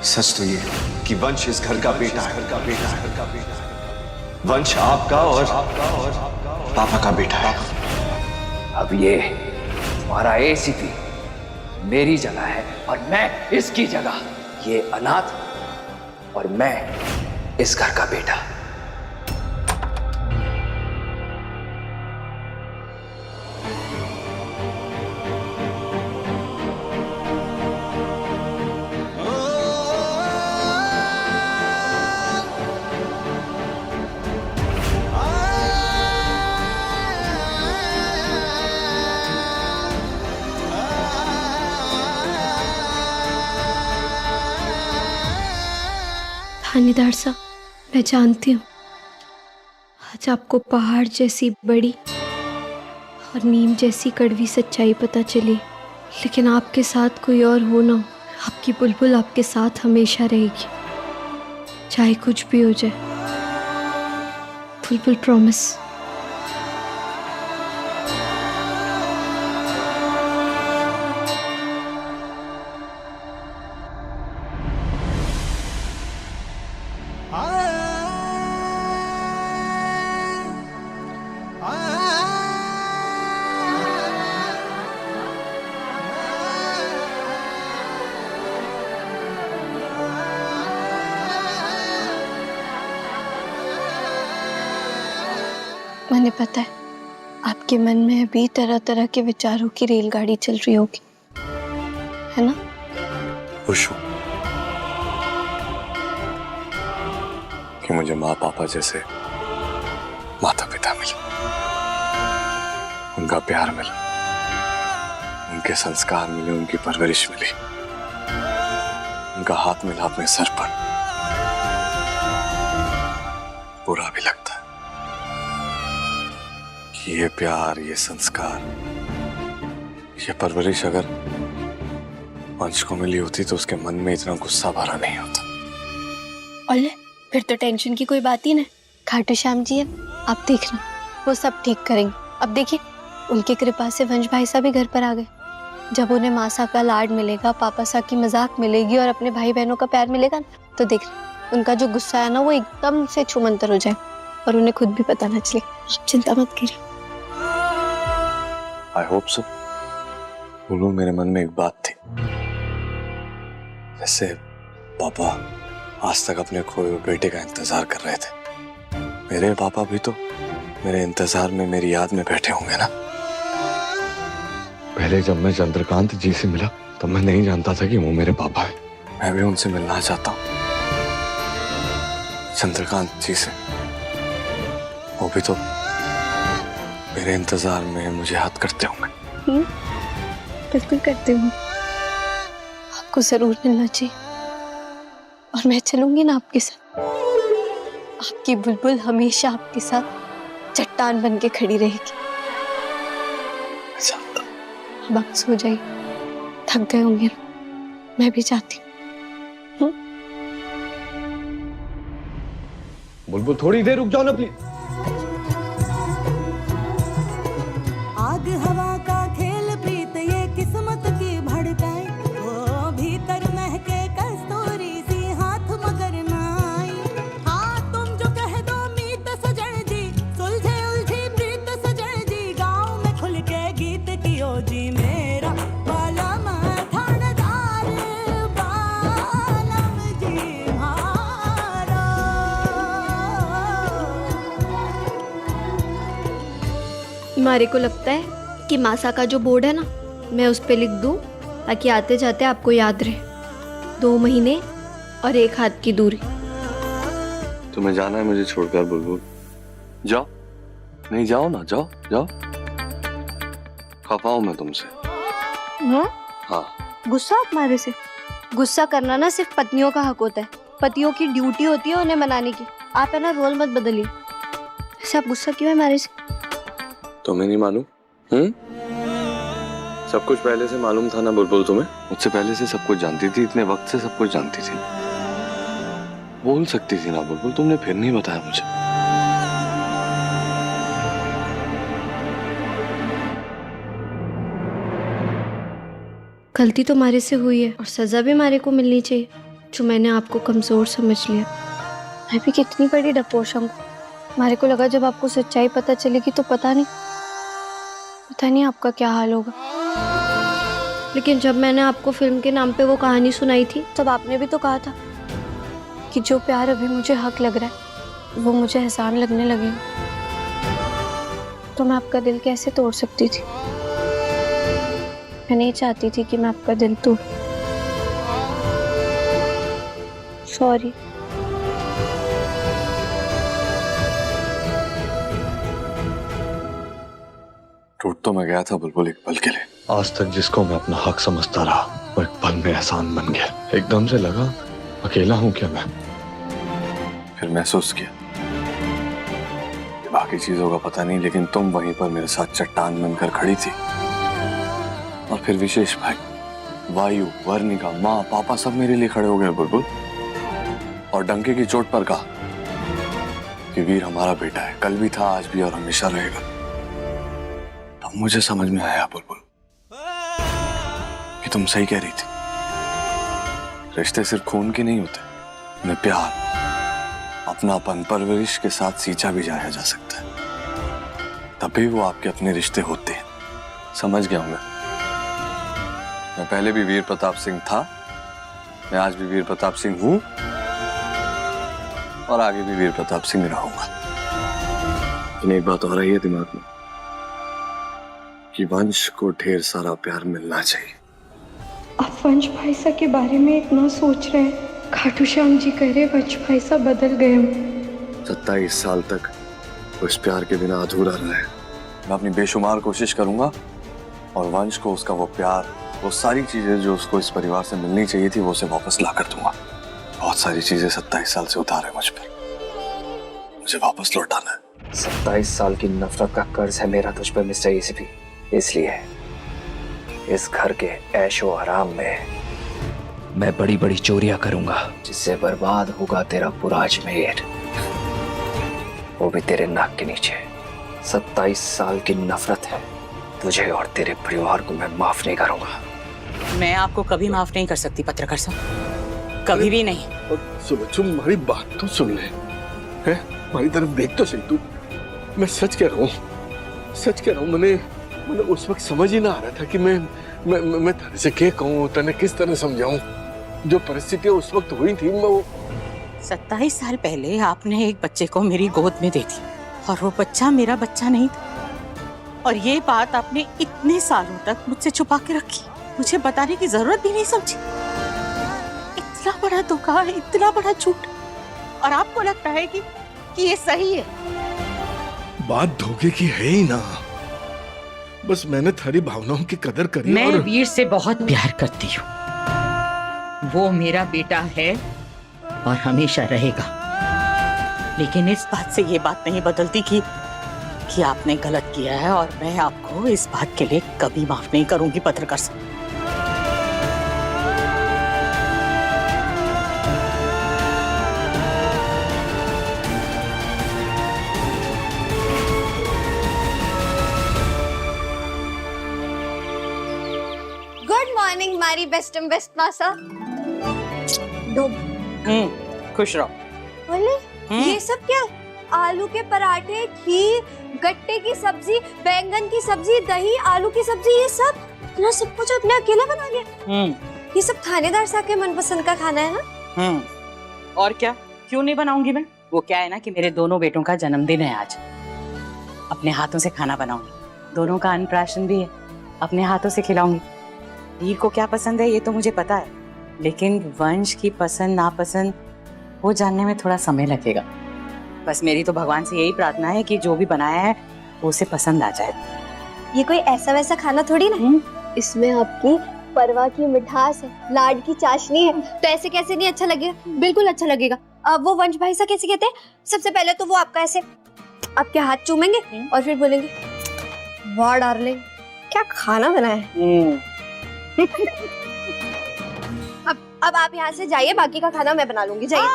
सच तो ये कि वंश इस घर का बेटा है। वंश आपका और पापा का बेटा है। अब ये तुम्हारा एसीपी मेरी जगह है और मैं इसकी जगह। ये अनाथ और मैं इस घर का बेटा। थानेदार साहब, मैं जानती हूँ आज आपको पहाड़ जैसी बड़ी और नीम जैसी कड़वी सच्चाई पता चली, लेकिन आपके साथ कोई और हो ना हो, आपकी बुलबुल आपके साथ हमेशा रहेगी, चाहे कुछ भी हो जाए। बुलबुल प्रॉमिस। मुझे पता है आपके मन में अभी तरह तरह के विचारों की रेलगाड़ी चल रही होगी, है ना? खुश हूं कि मुझे माँ पापा जैसे माता पिता मिले, उनका प्यार मिला, उनके संस्कार मिले, उनकी परवरिश मिली, उनका हाथ मिला अपने सर पर। बुरा भी लगता है कि ये प्यार, ये संस्कार, ये परवरिश अगर वंश को मिली होती तो उसके मन में इतना गुस्सा भरा नहीं होता। और फिर तो टेंशन की कोई बात ही नहीं। खाटू श्याम जी है, आप देखना वो सब ठीक करेंगे। अब देखिए उनकी कृपा से वंश भाई साहब भी घर पर आ गए। जब उन्हें मासा का लाड मिलेगा, पापा सा की मजाक मिलेगी और अपने भाई बहनों का प्यार मिलेगा, तो देखना उनका जो गुस्सा है ना वो एकदम से छूमंतर हो जाए और उन्हें खुद भी पता न चले। आप चिंता मत करिए। I hope so. बोलो, मेरे मन में एक बात थी, जैसे पापा आज तक अपने खोए हुए बेटे का इंतजार कर रहे थे, मेरे पापा भी तो मेरे इंतजार में, मेरी याद में बैठे होंगे ना। पहले जब मैं चंद्रकांत जी से मिला तब मैं नहीं जानता था कि वो मेरे पापा है। मैं भी उनसे मिलना चाहता हूँ, चंद्रकांत जी से। वो भी तो मेरे इंतजार में मुझे याद करते होंगे। बिल्कुल करते हूँ, आपको जरूर मिलना चाहिए और मैं चलूंगी ना आपके साथ। आपकी बुलबुल हमेशा आपके साथ चट्टान बन के खड़ी रहेगी। अब आप सो जाइए, थक गए होंगे, मैं भी चाहती हूँ। बुलबुल थोड़ी देर रुक जाओ ना प्लीज। आग हवा का खेल प्रीत ये किस्मत की भड़काए, वो भीतर महके कस्तूरी सी हाथ मगर ना आई। हाँ तुम जो कह दो मीत सजन जी, सुलझे उलझी प्रीत सजन जी, गाँव में खुल के गीत कियो जी मेरा बालम थानेदार बालम जी हारा। मारे को लगता है कि मासा का जो बोर्ड है ना, मैं उस पे लिख दूं ताकि आते जाते आपको याद रहे। 2 महीने और 1 हाथ की दूरी। तुम्हें जाना है मुझे छोड़कर बुलबुल? जाओ, नहीं जाओ ना, जाओ जाओ। खफा हूं मैं तुमसे। हाँ। गुस्सा तुम्हारे से? गुस्सा करना ना सिर्फ पत्नियों का हक होता है, पतियों की ड्यूटी होती है उन्हें मनाने की। आप है ना रोल मत बदलिए। ऐसे आप गुस्सा क्यों है हमारे से? तुम्हें नहीं मालूम? सब कुछ पहले से मालूम था ना बुलबुल तुम्हें? मुझसे पहले से सब कुछ जानती थी, इतने वक्त से सब कुछ जानती थी। बोल सकती थी ना बुलबुल, तुमने फिर नहीं बताया मुझे। गलती तो मारे से हुई है और सजा भी मारे को मिलनी चाहिए। जो मैंने आपको कमजोर समझ लिया। मैं भी कितनी बड़ी डपोशा हूँ। हमारे को लगा जब आपको सच्चाई पता चलेगी तो पता नहीं आपका क्या हाल होगा। लेकिन जब मैंने आपको फिल्म के नाम पे वो कहानी सुनाई थी तब आपने भी तो कहा था कि जो प्यार अभी मुझे हक लग रहा है वो मुझे एहसान लगने लगेगा। तो मैं आपका दिल कैसे तोड़ सकती थी? मैं नहीं चाहती थी कि मैं आपका दिल तोड़। सॉरी। टूट तो मैं गया था बुलबुल एक पल के लिए। आज तक जिसको मैं अपना हक समझता रहा वो एक पल में एहसान बन गया। एकदम से लगा अकेला हूं क्या मैं। फिर महसूस किया बाकी चीजों का पता नहीं, लेकिन तुम वहीं पर मेरे साथ चट्टान बनकर खड़ी थी। और फिर विशेष भाई, वायु, वर्णिका, माँ, पापा सब मेरे लिए खड़े हो गए बुलबुल। और डंके की चोट पर कहा कि वीर हमारा बेटा है, कल भी था, आज भी और हमेशा रहेगा। तब मुझे समझ में आया बुलबुल कि तुम सही कह रही थी। रिश्ते सिर्फ खून के नहीं होते, उन्हें प्यार, अपनापन, परवरिश के साथ सींचा भी जाया जा सकता है, तभी वो आपके अपने रिश्ते होते हैं। समझ गया हूं मैं पहले भी वीर प्रताप सिंह था, मैं आज भी वीर प्रताप सिंह हूं और आगे भी वीर प्रताप सिंह रहूंगा। लेकिन एक बात और आई है दिमाग में कि वंश को ढेर सारा प्यार मिलना चाहिए। आप वंश भाई साहब के बारे में इतना सोच रहे हैं। खाटू श्याम जी कह रहे वंश भाई साहब बदल गए। 27 साल तक वो इस प्यार के बिना अधूरा रहा है। मैं अपनी बेशुमार कोशिश करूंगा और वंश को उसका वो प्यार, वो सारी चीजें जो उसको इस परिवार से मिलनी चाहिए थी, वो उसे वापस ला कर दूंगा। बहुत सारी चीजें 27 साल से उतार है मुझ पर, मुझे वापस लौटाना है। 27 साल की नफरत का कर्ज है मेरा तुझ पर मिस्टर एसीपी। इसलिए इस घर के ऐशो आराम में मैं बड़ी बड़ी चोरियां करूंगा, जिससे बर्बाद होगा तेरा पूरा अजमेर, वो भी तेरे नाक के नीचे। 27 साल की नफरत है तुझे और तेरे परिवार को मैं माफ नहीं करूंगा। मैं आपको कभी माफ नहीं कर सकती पत्रकार साहब, कभी भी नहीं। सुनो, तुम्हारी बात तो सुन ले, हैं? हमारी तरफ देख तो सही तू। मैं सच कह रहा हूँ। मैंने उस वक्त समझ ही ना आ रहा था कि मैं तेरे से क्या कहूँ, तेने किस तरह समझाऊं। जो परिस्थितियां उस वक्त हुई थी, मैं वो 27 साल पहले आपने एक बच्चे को मेरी गोद में दे दी और वो बच्चा मेरा बच्चा नहीं था, और ये बात आपने इतने सालों तक मुझसे छुपा के रखी, मुझे बताने की जरूरत भी नहीं समझी। इतना बड़ा धोखा, इतना बड़ा झूठ, और आपको लगता है कि ये सही है। बात धोखे की है ही ना, बस मैंने थारी भावनाओं की कदर करी। मैं और वीर से बहुत प्यार करती हूँ, वो मेरा बेटा है और हमेशा रहेगा। लेकिन इस बात से ये बात नहीं बदलती कि आपने गलत किया है, और मैं आपको इस बात के लिए कभी माफ नहीं करूंगी पत्रकार साहब। गुड मॉर्निंग मारी बेस्टम बेस्ट मासा। खुश रहो। बोले ये सब क्या? आलू के पराठे, खीर, गट्टे की सब्जी, बैंगन की सब्जी, दही, आलू की सब्जी, ये सब इतना सब कुछ आपने अकेला बना लिया? ये सब थानेदार साहब के मनपसंद का खाना है ना? और क्या, क्यों नहीं बनाऊंगी मैं? वो क्या है ना कि मेरे दोनों बेटों का जन्मदिन है आज, अपने हाथों से खाना बनाऊंगी। दोनों का अन्नप्राशन भी है, अपने हाथों से खिलाऊंगी। वीर को क्या पसंद है ये तो मुझे पता है, लेकिन वंश की पसंद नापसंद वो जानने में थोड़ा समय लगेगा। बस मेरी तो भगवान से यही प्रार्थना है कि जो भी बनाया है वो उसे पसंद आ जाए। ये कोई ऐसा वैसा खाना थोड़ी ना, इसमें आपकी परवा की मिठास है, लाड की चाशनी है, तो ऐसे कैसे नहीं अच्छा लगेगा? बिल्कुल अच्छा लगेगा। अब वो वंश भाई सा कैसे कहते हैं? सबसे पहले तो वो आपका ऐसे आपके हाथ चूमेंगे और फिर बोलेंगे वाह डार्लिंग क्या खाना बनाया है। अब आप यहाँ से जाइए, बाकी का खाना मैं बना लूंगी। जाइए।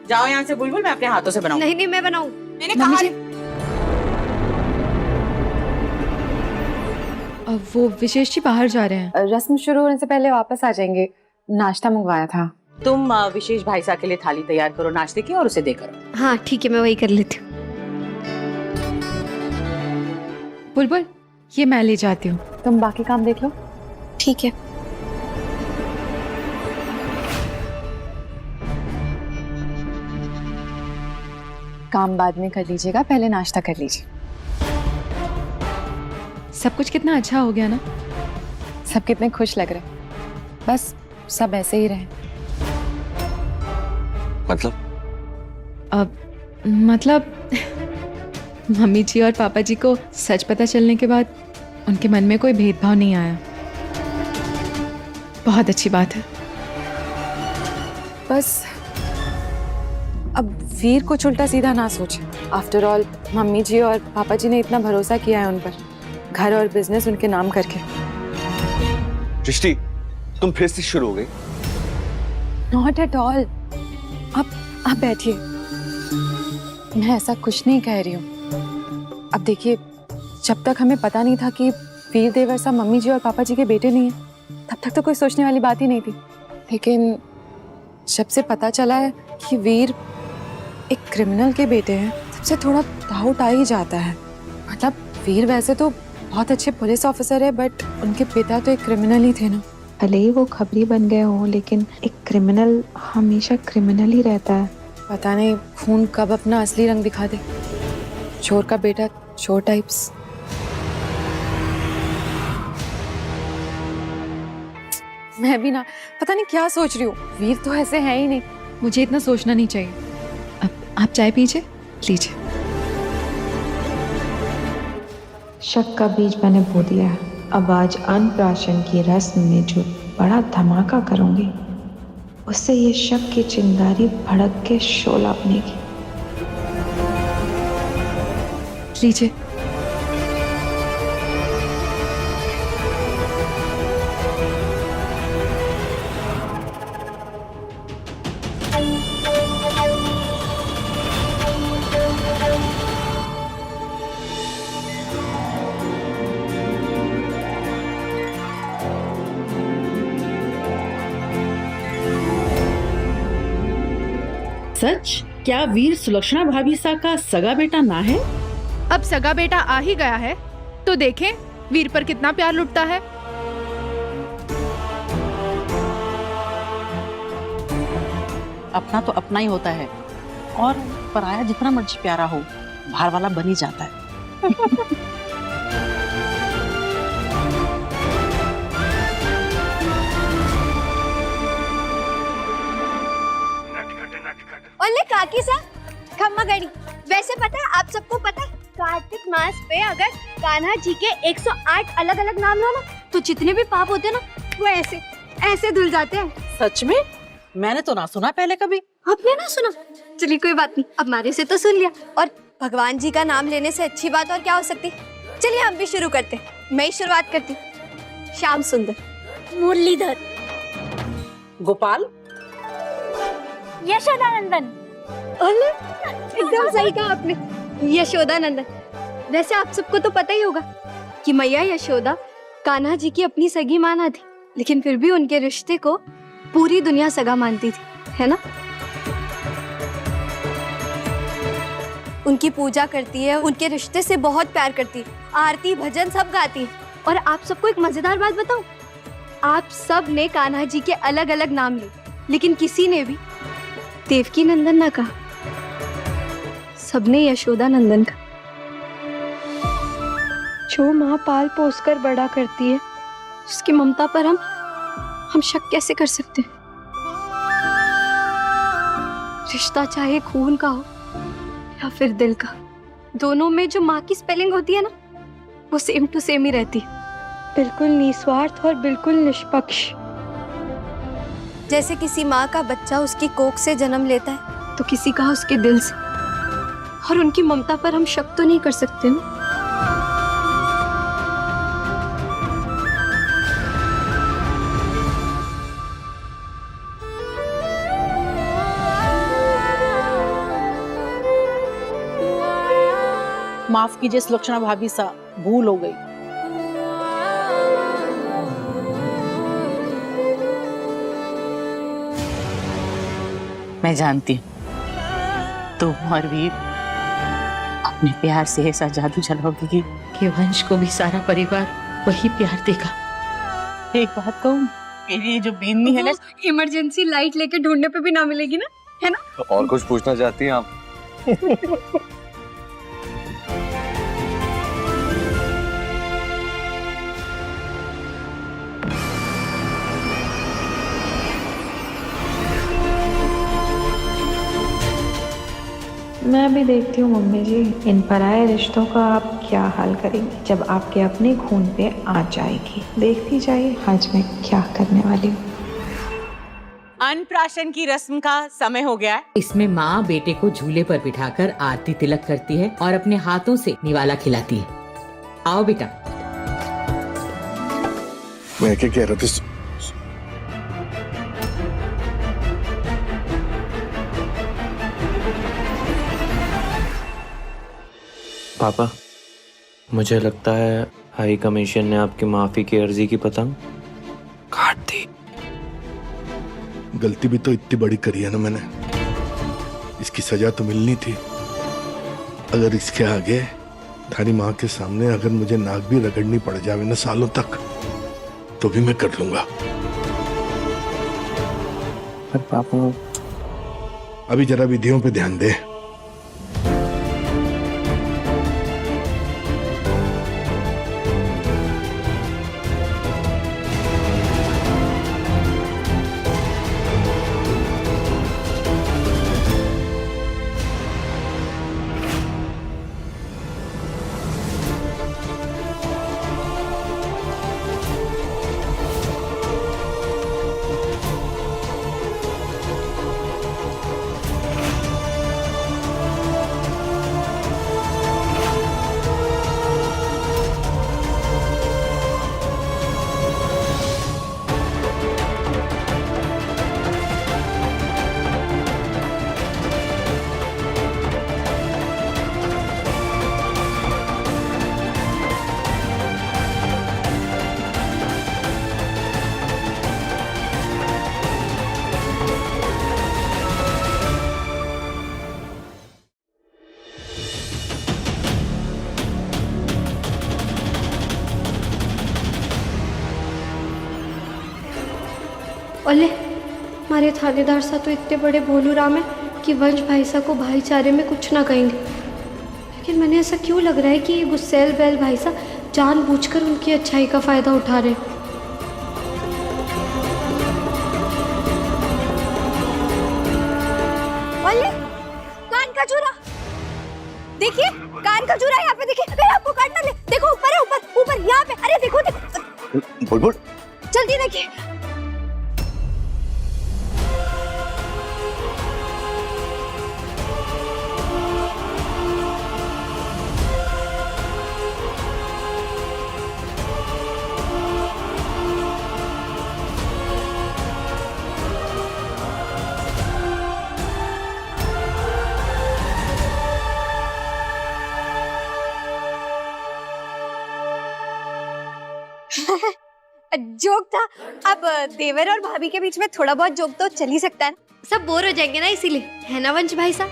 जाओ यहाँ से बुलबुल, मैं अपने हाथों से बनाऊंगी। नहीं मैं बनाऊं। मैंने कहा अब वो विशेष जी बाहर जा रहे हैं। रस्म शुरू होने से पहले वापस आ जाएंगे, नाश्ता मंगवाया था। तुम विशेष भाई साहब के लिए थाली तैयार करो नाश्ते की और उसे देकर। हाँ ठीक है, मैं वही कर लेती हूँ। बुलबुल, ये मैं ले जाती हूँ, तुम बाकी काम देख लो। ठीक है। काम बाद में कर लीजिएगा, पहले नाश्ता कर लीजिए। सब कुछ कितना अच्छा हो गया ना, सब कितने खुश लग रहे। बस सब ऐसे ही रहे। मतलब मम्मी जी और पापा जी को सच पता चलने के बाद उनके मन में कोई भेदभाव नहीं आया। बहुत अच्छी बात है। बस अब वीर कुछ उल्टा सीधा ना सोचे। आफ्टर ऑल मम्मी जी और पापा जी ने इतना भरोसा किया है उन पर, घर और बिजनेस उनके नाम करके। सृष्टि, तुम फिर से शुरू हो गई। Not at all. आप बैठिए, मैं ऐसा कुछ नहीं कह रही हूँ। अब देखिए, जब तक हमें पता नहीं था कि वीर देवर साहब मम्मी जी और पापा जी के बेटे नहीं हैं, तब तक तो कोई सोचने वाली बात ही नहीं थी। लेकिन जब से पता चला है कि वीर एक क्रिमिनल के बेटे हैं, तब से थोड़ा डाउट आ ही जाता है। मतलब वीर वैसे तो बहुत अच्छे पुलिस ऑफिसर है, बट उनके पिता तो एक क्रिमिनल ही थे ना। भले ही वो खबरी बन गए हों, लेकिन एक क्रिमिनल हमेशा क्रिमिनल ही रहता है। पता नहीं खून कब अपना असली रंग दिखा दे। चोर का बेटा चोर टाइप्स। मैं भी ना पता नहीं क्या सोच रही हूँ। वीर तो ऐसे है ही नहीं। मुझे इतना सोचना नहीं चाहिए। अब आप चाय पीजिए, लीजिए। शक का बीज मैंने बो दिया है। अब आज अन्नप्राशन की रस्म में जो बड़ा धमाका करूंगी, उससे ये शक की चिंगारी भड़क के शोला बनेगी। लीजिए। सच? क्या वीर सुलक्षणा भाभी सा का सगा बेटा ना है? अब सगा बेटा आ ही गया है तो देखें वीर पर कितना प्यार लुटता है। अपना तो अपना ही होता है, और पराया जितना मर्जी प्यारा हो, बाहर वाला बन ही जाता है। ओले काकी सा खम्मा गड़ी। वैसे पता है, आप सबको पता है, कार्तिक मास पे अगर कान्हा जी के 108 अलग अलग नाम लो ना, तो जितने भी पाप होते हैं ना, वो ऐसे ऐसे धुल जाते हैं। सच में? मैंने तो ना सुना पहले कभी। आपने ना सुना? चलिए कोई बात नहीं, अब हमारे से तो सुन लिया। और भगवान जी का नाम लेने से अच्छी बात और क्या हो सकती। चलिए हम भी शुरू करते हैं। मैं ही शुरुआत करती हूँ। श्याम सुंदर, मुरलीधर, गोपाल, यशोदानंदन। एकदम सही कहा आपने, यशोदानंदन। वैसे आप सबको तो पता ही होगा कि मैया यशोदा कान्हा जी की अपनी सगी माना थी, लेकिन फिर भी उनके रिश्ते को पूरी दुनिया सगा मानती थी, है ना। उनकी पूजा करती है, उनके रिश्ते से बहुत प्यार करती है, आरती भजन सब गाती है। और आप सबको एक मजेदार बात बताऊं, आप सब ने कान्हा जी के अलग अलग नाम लिए, लेकिन किसी ने भी देवकी नंदन ना कहा, सबने यशोदा नंदन का। जो माँ पाल पोस कर बड़ा करती है, उसकी ममता पर हम शक कैसे कर सकते हैं। रिश्ता चाहे खून का हो या फिर दिल का, दोनों में जो माँ की स्पेलिंग होती है ना, वो सेम टू सेम ही रहती है। बिल्कुल निस्वार्थ और बिल्कुल निष्पक्ष। जैसे किसी माँ का बच्चा उसकी कोख से जन्म लेता है, तो किसी का उसके दिल से। और उनकी ममता पर हम शक तो नहीं कर सकते ना। माफ कीजिए सुलक्षणा भाभी सा, भूल हो गई। मैं जानती हूँ तुम और वीर अपने प्यार से ऐसा जादू चलाओगे कि वंश को भी सारा परिवार वही प्यार देगा। एक बात कहूँ, मेरी ये जो बीनी है ना, इमरजेंसी लाइट लेके ढूंढने पे भी ना मिलेगी ना, है ना? और कुछ पूछना चाहती हैं आप? मैं भी देखती हूँ मम्मी जी, इन पराये रिश्तों का आप क्या हाल करेंगी जब आपके अपने खून पे आ जाएगी। देखती जाइए आज मैं क्या करने वाली हूँ। अनप्राशन की रस्म का समय हो गया है। इसमें माँ बेटे को झूले पर बिठाकर आरती तिलक करती है और अपने हाथों से निवाला खिलाती है। आओ बेटा। मैं क्या कह रहा था? पापा, मुझे लगता है हाई कमीशन ने आपकी माफी की अर्जी की पतंग काट दी। गलती भी तो इतनी बड़ी करी है ना मैंने, इसकी सजा तो मिलनी थी। अगर इसके आगे थारी माँ के सामने अगर मुझे नाक भी रगड़नी पड़ जावे ना सालों तक, तो भी मैं कर लूंगा। पर पापा, अभी जरा विधियों पे ध्यान दे। ओले, हमारे थानेदार साहब तो इतने बड़े भोलू राम है कि वंश भाई साहब को भाईचारे में कुछ ना कहेंगे। लेकिन मैंने ऐसा क्यों लग रहा है कि ये गुस्सेल बैल भाई साहब जानबूझकर उनकी अच्छाई का फायदा उठा रहे हैं। ओले, कान का चूरा देखिए, कान का चूरा यहाँ पे देखिए। अरे आपको काटना ले, देखो ऊपर है, ऊपर ऊपर यहाँ पे। अरे देखो देखो, बुलबुल जल्दी देखिए। जोक था। अब देवर और भाभी के बीच में थोड़ा बहुत जोक तो चल ही सकता है ना, सब बोर हो जाएंगे ना, इसीलिए, है ना वंश भाई साहब?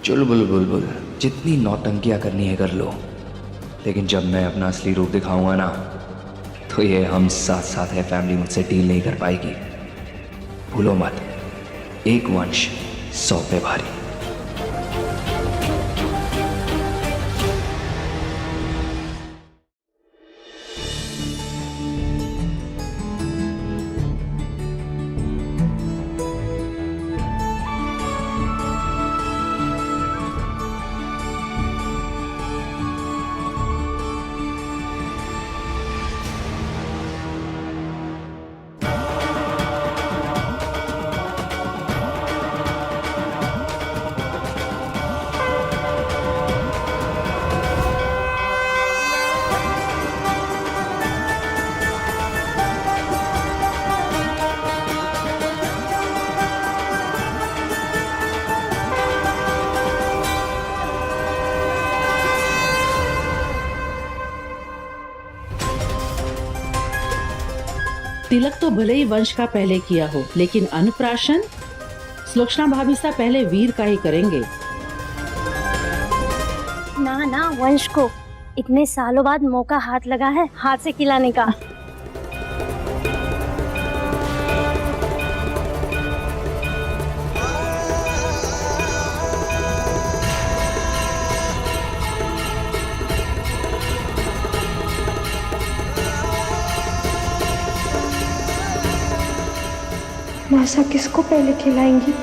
चुलबुल बुलबुल, जितनी नौटंकियां करनी है कर लो, लेकिन जब मैं अपना असली रूप दिखाऊंगा ना, तो ये हम साथ साथ है फैमिली मुझसे डील नहीं कर पाएगी। भूलो मत, एक वंश 100 पे भारी। तिलक तो भले ही वंश का पहले किया हो, लेकिन अन्नप्राशन सुलक्षणा भाभी सा पहले वीर का ही करेंगे। ना ना, वंश को इतने सालों बाद मौका हाथ लगा है हाथ से खिलाने का। मासा किसको पहले खिलाएंगी?